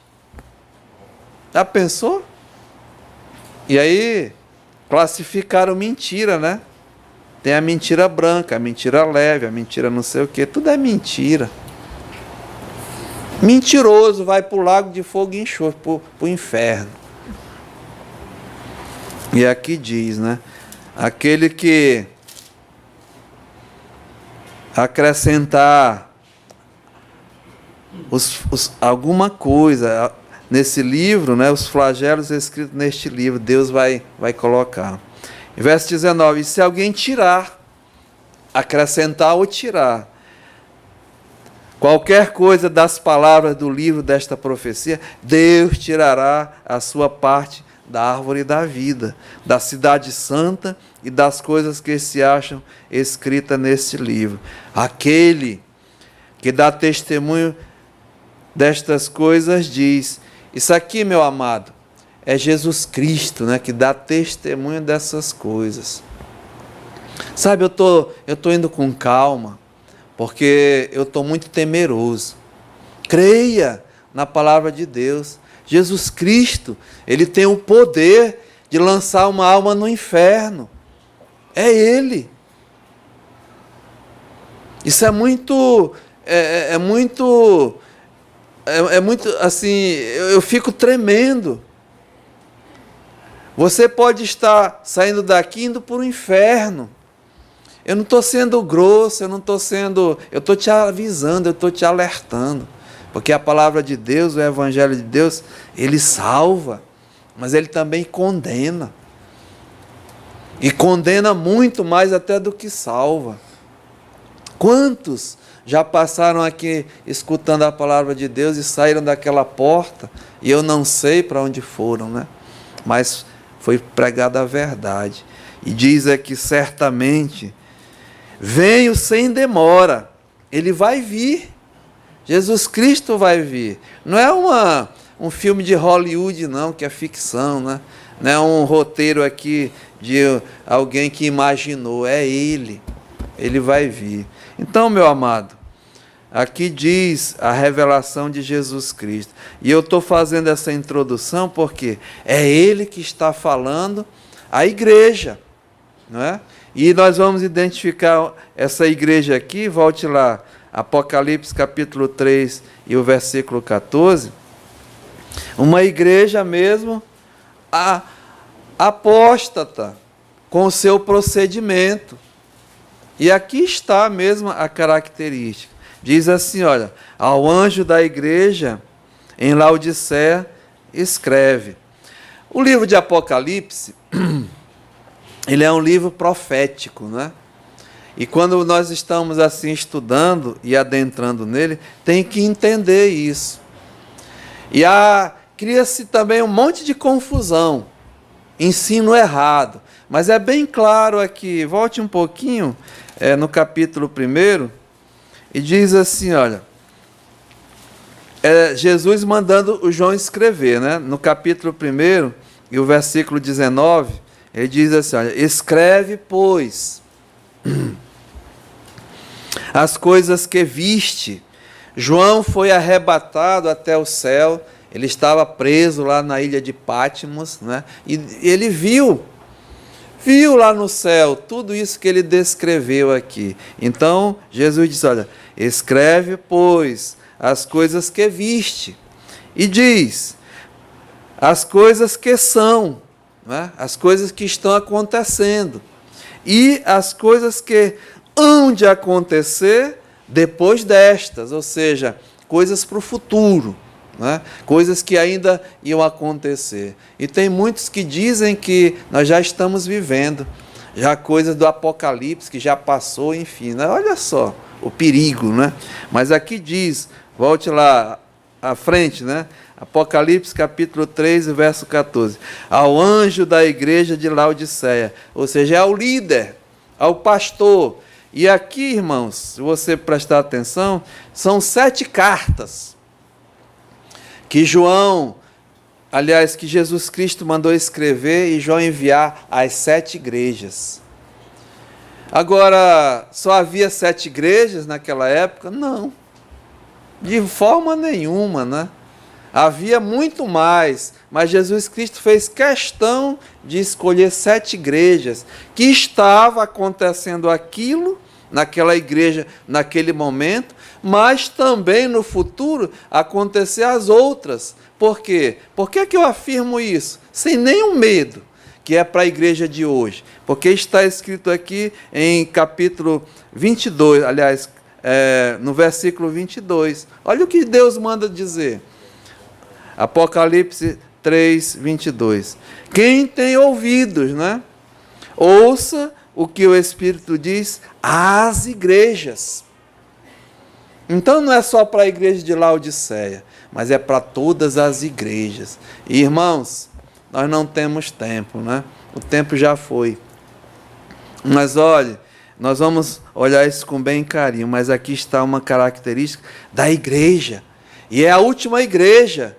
Já pensou? E aí, classificaram mentira, né? Tem a mentira branca, a mentira leve, a mentira não sei o quê. Tudo é mentira. Mentiroso vai para o lago de fogo e enxofre, para o inferno. E aqui diz, né? Aquele que acrescentar alguma coisa nesse livro, né, os flagelos escritos neste livro, Deus vai colocar. Verso 19, e se alguém tirar, acrescentar ou tirar, qualquer coisa das palavras do livro desta profecia, Deus tirará a sua parte da árvore da vida, da cidade santa e das coisas que se acham escritas neste livro. Aquele que dá testemunho destas coisas diz, isso aqui, meu amado, é Jesus Cristo, né, que dá testemunho dessas coisas. Sabe, eu tô indo com calma, porque eu estou muito temeroso. Creia na palavra de Deus. Jesus Cristo, Ele tem o poder de lançar uma alma no inferno. É Ele. Isso é muito assim, eu fico tremendo. Você pode estar saindo daqui indo para o inferno. Eu não estou sendo grosso, eu estou te avisando, eu estou te alertando. Porque a palavra de Deus, o Evangelho de Deus, ele salva, mas ele também condena. E condena muito mais até do que salva. Quantos já passaram aqui escutando a palavra de Deus e saíram daquela porta e eu não sei para onde foram, né? Mas foi pregada a verdade. E diz aqui, certamente, venho sem demora. Ele vai vir. Jesus Cristo vai vir. Não é um filme de Hollywood, não, que é ficção, né? Não é um roteiro aqui de alguém que imaginou. É Ele. Ele vai vir. Então, meu amado, aqui diz a revelação de Jesus Cristo. E eu estou fazendo essa introdução porque é Ele que está falando à igreja, não é? E nós vamos identificar essa igreja aqui, volte lá, Apocalipse capítulo 3 e o versículo 14. Uma igreja mesmo apóstata, com o seu procedimento. E aqui está mesmo a característica. Diz assim, olha, ao anjo da igreja em Laodiceia escreve. O livro de Apocalipse, ele é um livro profético, né? E quando nós estamos assim estudando e adentrando nele, tem que entender isso. E cria-se também um monte de confusão, ensino errado. Mas é bem claro aqui, volte um pouquinho no capítulo 1, e diz assim, olha, Jesus mandando o João escrever, né? No capítulo 1 e o versículo 19, ele diz assim, olha, escreve, pois, as coisas que viste. João foi arrebatado até o céu, ele estava preso lá na ilha de Patmos, né? E ele viu lá no céu tudo isso que ele descreveu aqui. Então, Jesus disse, olha, escreve, pois, as coisas que viste. E diz, as coisas que são, né? As coisas que estão acontecendo. E as coisas que hão de acontecer depois destas, ou seja, coisas para o futuro. Né? Coisas que ainda iam acontecer. E tem muitos que dizem que nós já estamos vivendo, já coisas do Apocalipse que já passou, enfim. Né? Olha só o perigo, né? Mas aqui diz, volte lá à frente, né? Apocalipse capítulo 3, verso 14. Ao anjo da igreja de Laodiceia, ou seja, é ao líder, ao pastor. E aqui, irmãos, se você prestar atenção, são 7 cartas que que Jesus Cristo mandou escrever e João enviar às 7 igrejas. Agora, só havia 7 igrejas naquela época? Não, de forma nenhuma, né? Havia muito mais, mas Jesus Cristo fez questão de escolher 7 igrejas, que estava acontecendo aquilo naquela igreja, naquele momento, mas também no futuro acontecer as outras. Por quê? Por que eu afirmo isso? Sem nenhum medo, que é para a igreja de hoje. Porque está escrito aqui em capítulo 22, aliás, no versículo 22. Olha o que Deus manda dizer. Apocalipse 3, 22. Quem tem ouvidos, né? Ouça o que o Espírito diz às igrejas. Então não é só para a igreja de Laodiceia, mas é para todas as igrejas. E, irmãos, nós não temos tempo, né? O tempo já foi. Mas olhe, nós vamos olhar isso com bem carinho, mas aqui está uma característica da igreja. E é a última igreja.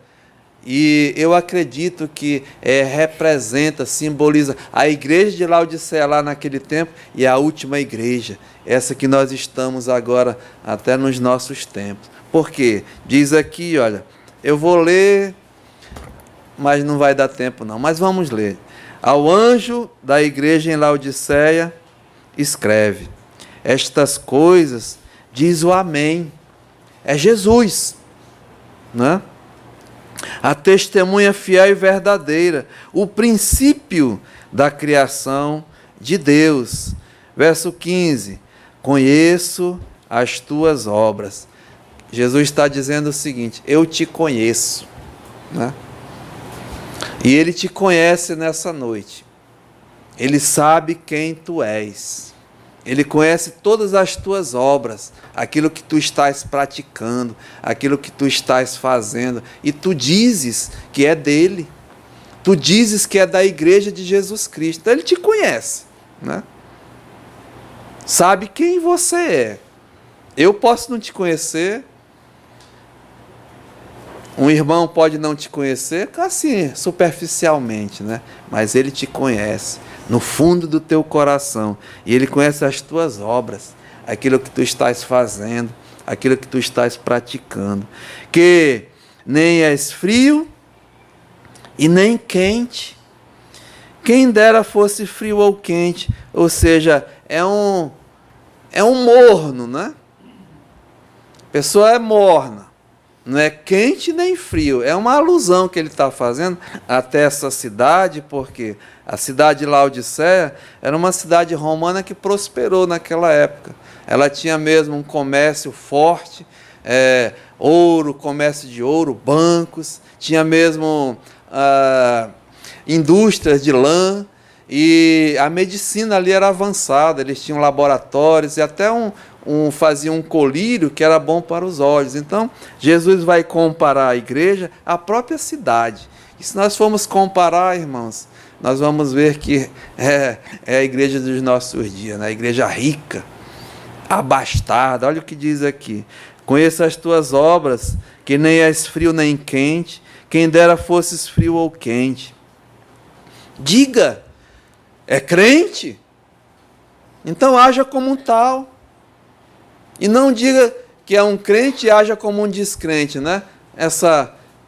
E eu acredito que representa, simboliza a igreja de Laodiceia lá naquele tempo e a última igreja, essa que nós estamos agora até nos nossos tempos. Por quê? Diz aqui, olha, eu vou ler, mas não vai dar tempo não, mas vamos ler. Ao anjo da igreja em Laodiceia, escreve, estas coisas diz o Amém, é Jesus, né? A testemunha fiel e verdadeira, o princípio da criação de Deus. Verso 15, conheço as tuas obras. Jesus está dizendo o seguinte, eu te conheço, né? E Ele te conhece nessa noite. Ele sabe quem tu és. Ele conhece todas as tuas obras, aquilo que tu estás praticando, aquilo que tu estás fazendo, e tu dizes que é dele. Tu dizes que é da igreja de Jesus Cristo. Então, ele te conhece, né? Sabe quem você é. Eu posso não te conhecer. Um irmão pode não te conhecer, assim, superficialmente, né? Mas ele te conhece no fundo do teu coração. E ele conhece as tuas obras, aquilo que tu estás fazendo, aquilo que tu estás praticando. Que nem és frio e nem quente. Quem dera fosse frio ou quente, ou seja, é um morno, né? A pessoa é morna, não é quente nem frio. É uma alusão que ele está fazendo até essa cidade, porque a cidade de Laodiceia era uma cidade romana que prosperou naquela época. Ela tinha mesmo um comércio forte, ouro, comércio de ouro, bancos, tinha mesmo indústrias de lã, e a medicina ali era avançada, eles tinham laboratórios e até faziam um colírio que era bom para os olhos. Então, Jesus vai comparar a igreja à própria cidade. E se nós formos comparar, irmãos, nós vamos ver que é a igreja dos nossos dias, né? A igreja rica, abastada. Olha o que diz aqui: conheça as tuas obras, que nem és frio nem quente, quem dera fosses frio ou quente. Diga, é crente? Então haja como um tal. E não diga que é um crente e haja como um descrente, né?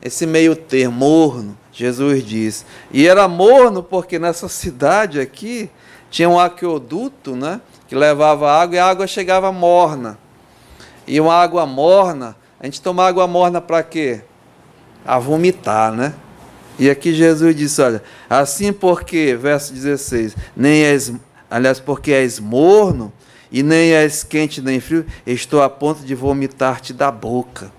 Esse meio termo, morno, Jesus diz. E era morno porque nessa cidade aqui tinha um aqueduto, né? Que levava água e a água chegava morna. E uma água morna, a gente toma água morna para quê? A vomitar, né? E aqui Jesus disse, olha, assim porque, verso 16, porque és morno, e nem és quente nem frio, estou a ponto de vomitar-te da boca.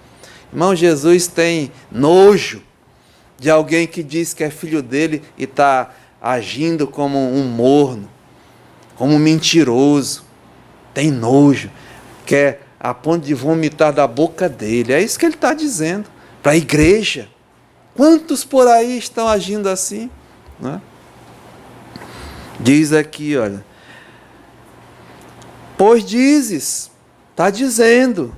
Irmão, Jesus tem nojo de alguém que diz que é filho dele e está agindo como um morno, como um mentiroso. Tem nojo, quer a ponto de vomitar da boca dele. É isso que ele está dizendo para a igreja. Quantos por aí estão agindo assim? Né? Diz aqui, olha, pois dizes, está dizendo,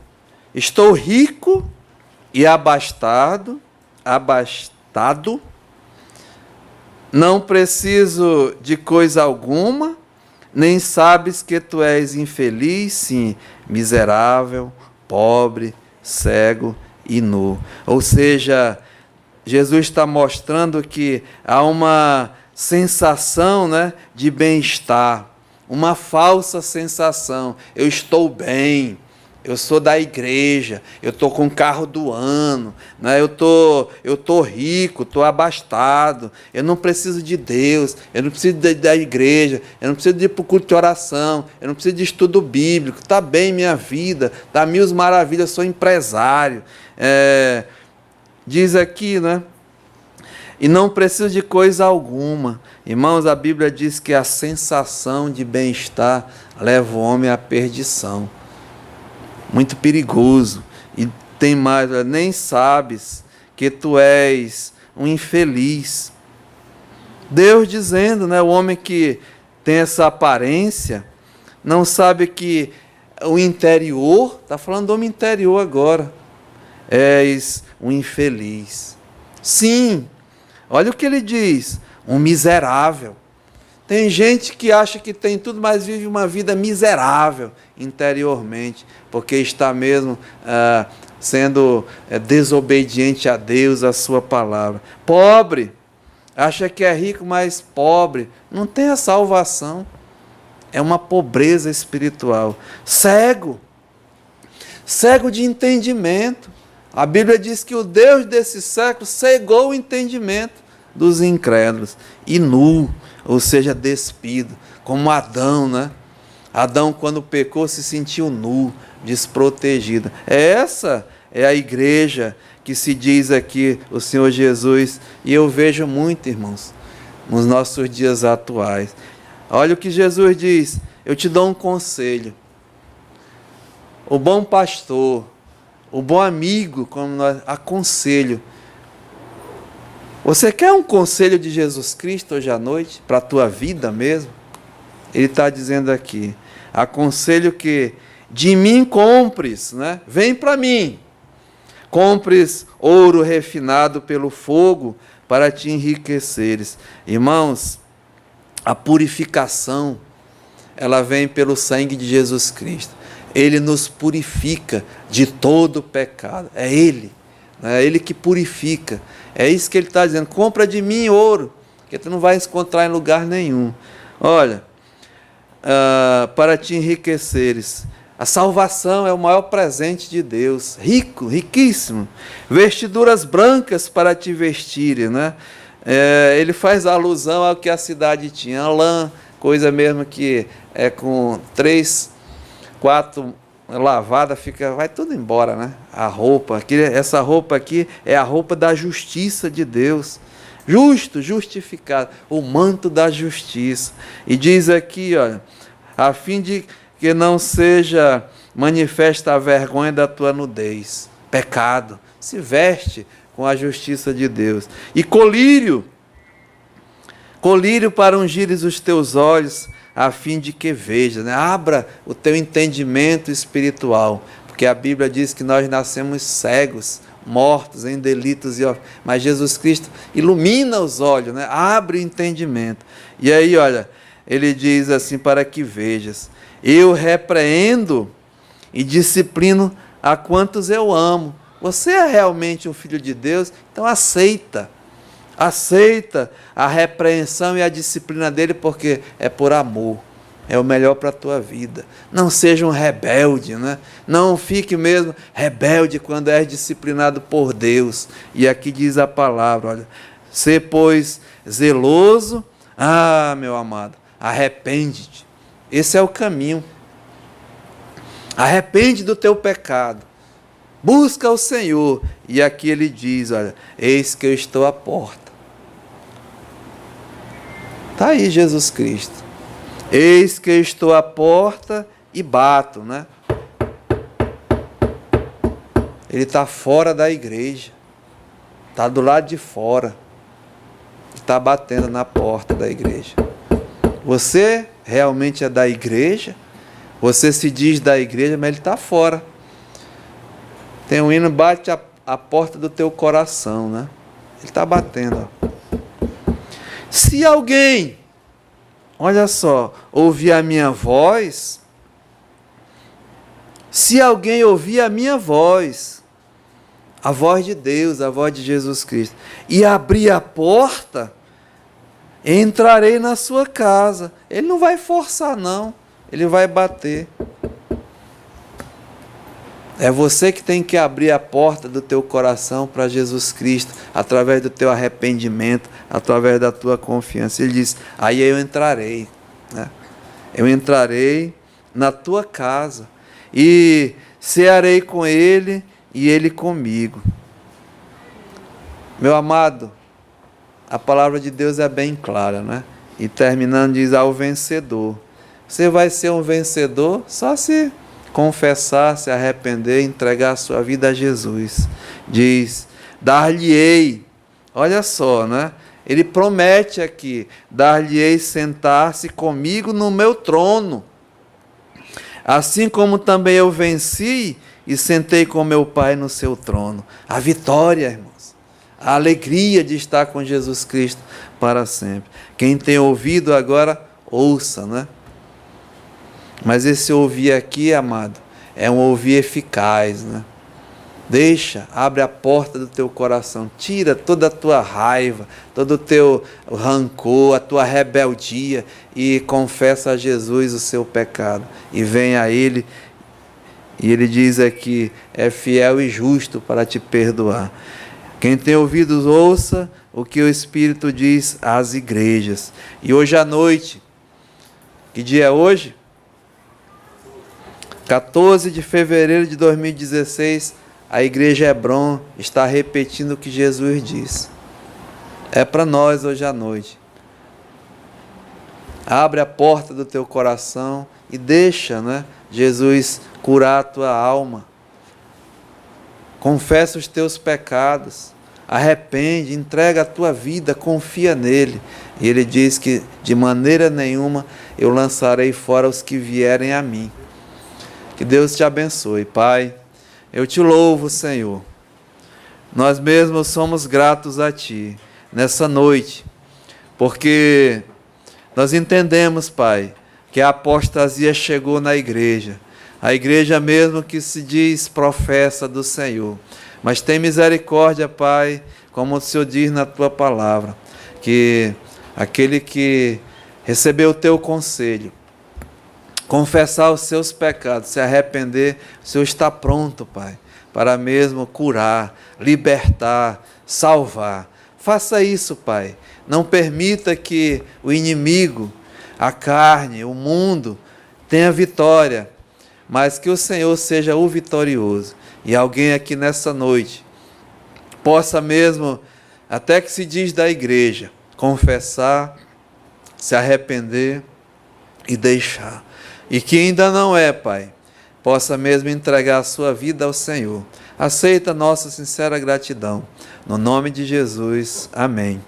estou rico e abastado, não preciso de coisa alguma, nem sabes que tu és infeliz, sim, miserável, pobre, cego e nu. Ou seja, Jesus está mostrando que há uma sensação, né, de bem-estar, uma falsa sensação. Eu estou bem, eu sou da igreja, eu estou com o carro do ano, né, eu tô rico, estou abastado, eu não preciso de Deus, eu não preciso da igreja, eu não preciso de ir para o culto de oração, eu não preciso de estudo bíblico, está bem minha vida, está mil maravilhas, sou empresário. Diz aqui, né? E não preciso de coisa alguma. Irmãos, a Bíblia diz que a sensação de bem-estar leva o homem à perdição. Muito perigoso. E tem mais, nem sabes que tu és um infeliz. Deus dizendo, né? O homem que tem essa aparência, não sabe que o interior, está falando do homem interior agora, és um infeliz. Sim, olha o que ele diz, um miserável. Tem gente que acha que tem tudo, mas vive uma vida miserável interiormente, porque está mesmo sendo desobediente a Deus, a sua palavra. Pobre, acha que é rico, mas pobre, não tem a salvação. É uma pobreza espiritual. Cego de entendimento. A Bíblia diz que o Deus desse século cegou o entendimento dos incrédulos. E nu, ou seja, despido, como Adão, né? Adão, quando pecou, se sentiu nu, desprotegido. Essa é a igreja que se diz aqui o Senhor Jesus. E eu vejo muito, irmãos, nos nossos dias atuais. Olha o que Jesus diz. eu te dou um conselho. O bom pastor, o bom amigo, como nós aconselho. Você quer um conselho de Jesus Cristo hoje à noite, para a tua vida mesmo? Ele está dizendo aqui, aconselho que de mim compres, né? Vem para mim, compres ouro refinado pelo fogo para te enriqueceres. Irmãos, a purificação, ela vem pelo sangue de Jesus Cristo. Ele nos purifica de todo pecado. É Ele que purifica. É isso que Ele está dizendo. Compra de mim ouro, que tu não vai encontrar em lugar nenhum. Olha, para te enriqueceres. A salvação é o maior presente de Deus. Rico, riquíssimo. Vestiduras brancas para te vestirem, né? Ele faz alusão ao que a cidade tinha. A lã, coisa mesmo que é com 3, 4 lavada, vai tudo embora, né? A roupa, essa roupa aqui é a roupa da justiça de Deus. Justo, justificado, o manto da justiça. E diz aqui, olha, a fim de que não seja manifesta a vergonha da tua nudez. Pecado, se veste com a justiça de Deus. E colírio para ungires os teus olhos, a fim de que veja, né? Abra o teu entendimento espiritual, porque a Bíblia diz que nós nascemos cegos, mortos em delitos, mas Jesus Cristo ilumina os olhos, né? Abre o entendimento. E aí, olha, ele diz assim, para que vejas, eu repreendo e disciplino a quantos eu amo. Você é realmente um filho de Deus, então aceita a repreensão e a disciplina dele, porque é por amor, é o melhor para a tua vida. Não seja um rebelde, né? Não fique mesmo rebelde quando és disciplinado por Deus. E aqui diz a palavra, olha, ser, pois, zeloso, meu amado, arrepende-te. Esse é o caminho. Arrepende do teu pecado. Busca o Senhor. E aqui ele diz, olha, eis que eu estou à porta. Está aí Jesus Cristo. Eis que eu estou à porta e bato, né? Ele está fora da igreja. Está do lado de fora. Está batendo na porta da igreja. Você realmente é da igreja? Você se diz da igreja, mas ele está fora. Tem um hino, bate a porta do teu coração, né? Ele está batendo, ó. Se alguém, olha só, ouvir a minha voz, se alguém ouvir a minha voz, a voz de Deus, a voz de Jesus Cristo, e abrir a porta, entrarei na sua casa. Ele não vai forçar, não. Ele vai bater. É você que tem que abrir a porta do teu coração para Jesus Cristo, através do teu arrependimento, através da tua confiança. Ele diz, aí eu entrarei, né? Eu entrarei na tua casa e cearei com ele e ele comigo. Meu amado, a palavra de Deus é bem clara, né? E terminando diz ao vencedor. Você vai ser um vencedor só se confessar, se arrepender, entregar a sua vida a Jesus. Diz, dar-lhe-ei, olha só, né? Ele promete aqui, dar-lhe-ei sentar-se comigo no meu trono, assim como também eu venci e sentei com meu Pai no seu trono. A vitória, irmãos, a alegria de estar com Jesus Cristo para sempre. Quem tem ouvido agora, ouça, né? Mas esse ouvir aqui, amado, é um ouvir eficaz, né? Abre a porta do teu coração, tira toda a tua raiva, todo o teu rancor, a tua rebeldia e confessa a Jesus o seu pecado. E vem a Ele, e Ele diz aqui, é fiel e justo para te perdoar. Quem tem ouvidos, ouça o que o Espírito diz às igrejas. E hoje à noite, que dia é hoje? 14 de fevereiro de 2016, a Igreja Hebron está repetindo o que Jesus disse. É para nós hoje à noite. Abre a porta do teu coração e deixa, né, Jesus curar a tua alma. Confessa os teus pecados, arrepende, entrega a tua vida, confia nele. E ele diz que de maneira nenhuma eu lançarei fora os que vierem a mim. Que Deus te abençoe, Pai. Eu te louvo, Senhor. Nós mesmos somos gratos a Ti nessa noite, porque nós entendemos, Pai, que a apostasia chegou na igreja. A igreja mesmo que se diz professa do Senhor. Mas tem misericórdia, Pai, como o Senhor diz na Tua palavra, que aquele que recebeu o Teu conselho, confessar os seus pecados, se arrepender, o Senhor está pronto, Pai, para mesmo curar, libertar, salvar. Faça isso, Pai. Não permita que o inimigo, a carne, o mundo, tenha vitória, mas que o Senhor seja o vitorioso. E alguém aqui nessa noite possa mesmo, até que se diz da igreja, confessar, se arrepender e deixar. E que ainda não é, Pai, possa mesmo entregar a sua vida ao Senhor. Aceita nossa sincera gratidão. No nome de Jesus, amém.